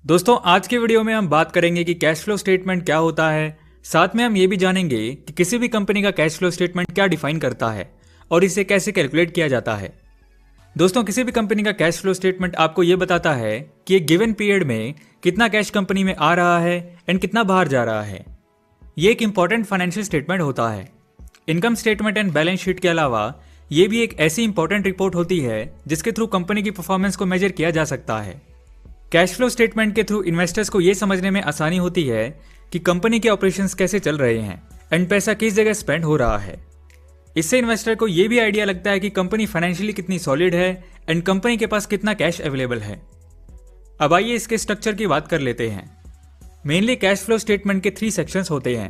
दोस्तों आज के वीडियो में हम बात करेंगे कि कैश फ्लो स्टेटमेंट क्या होता है। साथ में हम ये भी जानेंगे कि किसी भी कंपनी का कैश फ्लो स्टेटमेंट क्या डिफाइन करता है और इसे कैसे कैलकुलेट किया जाता है। दोस्तों किसी भी कंपनी का कैश फ्लो स्टेटमेंट आपको ये बताता है कि एक गिवन पीरियड में कितना कैश कंपनी में आ रहा है एंड कितना बाहर जा रहा है। ये एक इंपॉर्टेंट फाइनेंशियल स्टेटमेंट होता है। Income statement and balance sheet के अलावा ये भी एक ऐसी इंपॉर्टेंट रिपोर्ट होती है जिसके थ्रू कंपनी की परफॉर्मेंस को मेजर किया जा सकता है। कैश फ्लो स्टेटमेंट के थ्रू इन्वेस्टर्स को यह समझने में आसानी होती है कि कंपनी के ऑपरेशंस कैसे चल रहे हैं एंड पैसा किस जगह स्पेंड हो रहा है। इससे इन्वेस्टर को यह भी आइडिया लगता है कि कंपनी फाइनेंशियली कितनी सॉलिड है एंड कंपनी के पास कितना कैश अवेलेबल है। अब आइए इसके स्ट्रक्चर की बात कर लेते हैं। मेनली कैश फ्लो स्टेटमेंट के 3 सेक्शंस होते हैं।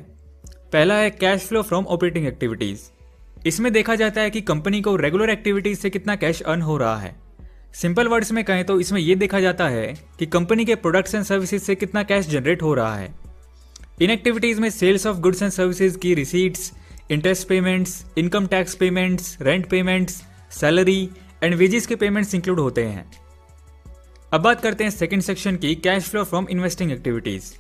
पहला है cash flow from operating activities. इसमें देखा जाता है कि कंपनी को रेगुलर एक्टिविटीज से कितना कैश अर्न हो रहा है। सिंपल वर्ड्स में कहें तो इसमें यह देखा जाता है कि कंपनी के प्रोडक्ट्स एंड सर्विसेज से कितना कैश जनरेट हो रहा है। इन एक्टिविटीज में sales of goods and services की receipts, interest payments, income tax payments, rent payments, salary and wages के पेमेंट्स इंक्लूड होते हैं। अब बात करते हैं सेकंड सेक्शन की, cash flow from investing activities.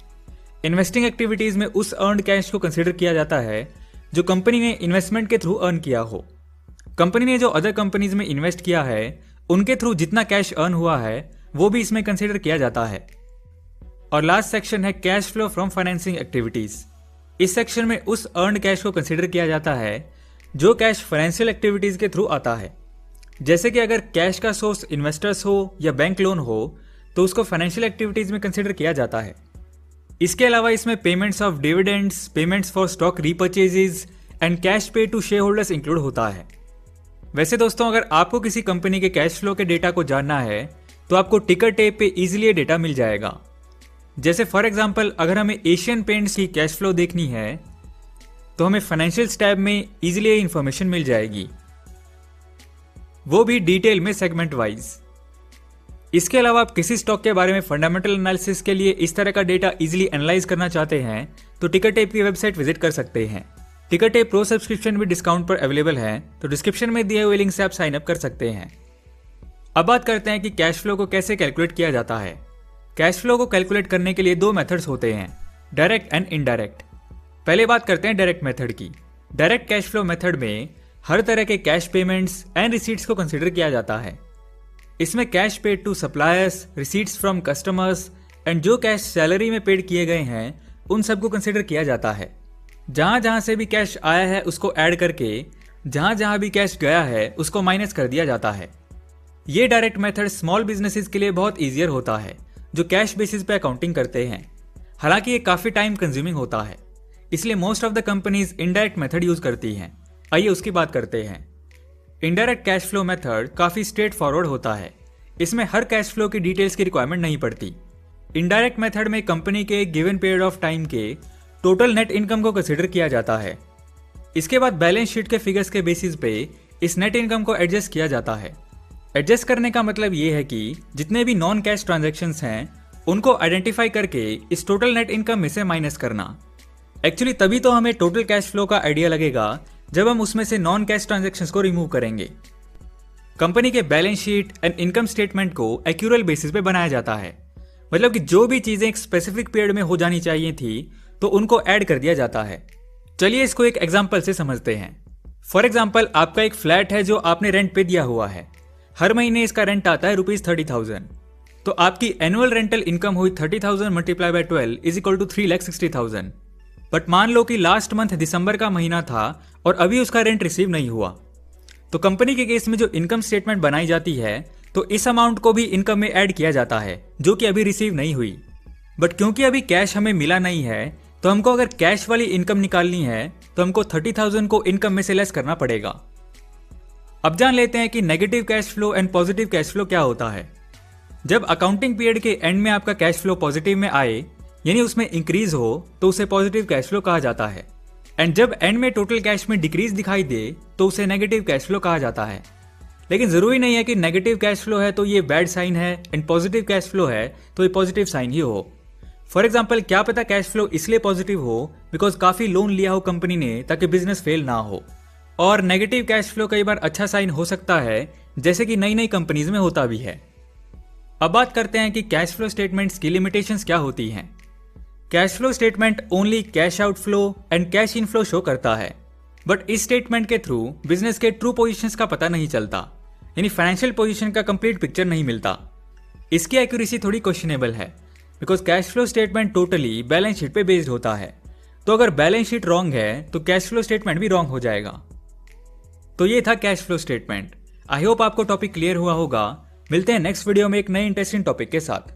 Investing activities में उस अर्नड कैश को कंसिडर किया जाता है जो कंपनी ने इन्वेस्टमेंट के थ्रू अर्न किया हो। कंपनी ने जो अदर कंपनीज में इन्वेस्ट किया है उनके थ्रू जितना कैश अर्न हुआ है वो भी इसमें कंसीडर किया जाता है। और लास्ट सेक्शन है cash flow from financing activities. इस सेक्शन में उस अर्नड कैश को कंसीडर किया जाता है जो कैश फाइनेंशियल एक्टिविटीज के थ्रू आता है। जैसे कि अगर कैश का सोर्स इन्वेस्टर्स हो या बैंक लोन हो तो उसको फाइनेंशियल एक्टिविटीज में कंसीडर किया जाता है। इसके अलावा इसमें payments of dividends, payments for stock repurchases and cash pay to shareholders include होता है। वैसे दोस्तों अगर आपको किसी कंपनी के कैश फ्लो के डेटा को जानना है तो आपको टिकर टेप पे इजीली ये डेटा मिल जाएगा। जैसे फॉर एग्जांपल अगर हमें एशियन पेंट्स की कैश फ्लो देखनी है तो हमें फाइनेंशियल्स टैब में इजीली ये इंफॉर्मेशन मिल जाएगी, वो भी डिटेल में सेगमेंट वाइज। इसके अलावा आप किसी स्टॉक के बारे में फंडामेंटल एनालिसिस के लिए इस तरह का डेटा इजीली एनालाइज करना चाहते हैं तो टिकर टेप की वेबसाइट विजिट कर सकते हैं। टिकर टेप प्रो सब्सक्रिप्शन भी डिस्काउंट पर अवेलेबल है तो डिस्क्रिप्शन में दिए हुए लिंक से आप साइन अप कर सकते हैं। अब बात करते हैं कि कैश फ्लो को कैसे कैलकुलेट किया जाता है। कैश फ्लो को कैलकुलेट करने के लिए 2 मेथड्स होते हैं, डायरेक्ट एंड इनडायरेक्ट। पहले बात करते हैं डायरेक्ट मेथड की। डायरेक्ट कैश फ्लो मेथड में हर तरह के कैश पेमेंट्स एंड रिसीट्स को कंसिडर किया जाता है। इसमें cash paid to suppliers, receipts from customers and जो कैश सैलरी में पेड किए गए हैं उन सबको कंसिडर किया जाता है। जहां जहां से भी कैश आया है उसको ऐड करके जहां जहां भी कैश गया है उसको माइनस कर दिया जाता है। ये डायरेक्ट मेथड स्मॉल बिजनेसेस के लिए बहुत ईजियर होता है जो कैश बेसिस पे अकाउंटिंग करते हैं। हालांकि ये काफी टाइम कंज्यूमिंग होता है, इसलिए most of the companies indirect method use करती हैं। आइए उसकी बात करते हैं। इनडायरेक्ट कैश फ्लो मेथड काफी स्ट्रेट फॉरवर्ड होता है। इसमें हर कैश फ्लो की डिटेल्स की रिक्वायरमेंट नहीं पड़ती। इनडायरेक्ट मेथड में कंपनी के गिवन पीरियड ऑफ टाइम के टोटल नेट इनकम को कंसिडर किया जाता है। इसके बाद बैलेंस शीट के फिगर्स के बेसिस पे इस नेट इनकम को एडजस्ट किया जाता है। एडजस्ट करने का मतलब ये है कि जितने भी नॉन कैश ट्रांजैक्शंस हैं उनको आइडेंटिफाई करके इस टोटल नेट इनकम में से माइनस करना। एक्चुअली तभी तो हमें टोटल कैश फ्लो का आइडिया लगेगा जब हम उसमें से नॉन कैश ट्रांजैक्शंस को रिमूव करेंगे। कंपनी के balance sheet and income statement को एक्यूरल बेसिस पे बनाया जाता है। मतलब कि जो भी चीजें एक स्पेसिफिक पीरियड में हो जानी चाहिए थी तो उनको ऐड कर दिया जाता है। चलिए इसको एक एग्जांपल से समझते हैं। फॉर एग्जांपल आपका एक फ्लैट है जो आपने रेंट पे दिया हुआ है। हर महीने इसका रेंट आता है ₹30,000। तो आपकी एनुअल रेंटल इनकम हुई 30,000 multiply by 12 is equal to 3,60,000। But मान लो कि लास्ट मंथ दिसंबर का महीना था और अभी उसका रेंट रिसीव नहीं हुआ। तो कंपनी के केस में जो इनकम स्टेटमेंट बनाई जाती है तो इस अमाउंट को भी इनकम में ऐड किया जाता है जो कि अभी रिसीव नहीं हुई। बट क्योंकि अभी कैश हमें मिला नहीं है तो हमको अगर कैश वाली इनकम निकालनी है तो हमको 30,000 को इनकम में से लेस करना पड़ेगा। अब जान लेते हैं कि negative cash flow and positive cash flow क्या होता है। जब अकाउंटिंग पीरियड के एंड में आपका कैश फ्लो पॉजिटिव में आए यानी उसमें इंक्रीज हो तो उसे पॉजिटिव कैश फ्लो कहा जाता है। एंड जब एंड में टोटल कैश में डिक्रीज दिखाई दे तो उसे नेगेटिव कैश फ्लो कहा जाता है। लेकिन जरूरी नहीं है कि नेगेटिव कैश फ्लो है तो ये बैड साइन है एंड पॉजिटिव कैश फ्लो है तो ये पॉजिटिव साइन ही हो। फॉर एग्जाम्पल क्या पता कैश फ्लो इसलिए पॉजिटिव हो बिकॉज काफी लोन लिया हो कंपनी ने ताकि बिजनेस फेल ना हो। और नेगेटिव कैश फ्लो कई बार अच्छा साइन हो सकता है जैसे कि नई नई कंपनीज में होता भी है। अब बात करते हैं कि कैश फ्लो स्टेटमेंट्स की लिमिटेशंस क्या होती हैं। Cash flow statement only cash outflow and cash inflow show करता है, बट इस स्टेटमेंट के थ्रू बिजनेस के ट्रू पोजीशंस का पता नहीं चलता, यानी फाइनेंशियल पोजीशन का कंप्लीट पिक्चर नहीं मिलता। इसकी एक्यूरेसी थोड़ी क्वेश्चनेबल है, because cash flow statement totally balance sheet पे बेस्ड होता है। तो अगर बैलेंस शीट रॉन्ग है तो कैश फ्लो स्टेटमेंट भी रॉन्ग हो जाएगा। तो ये था cash flow statement. I hope आपको टॉपिक क्लियर हुआ होगा। मिलते हैं नेक्स्ट वीडियो में एक नए इंटरेस्टिंग टॉपिक के साथ।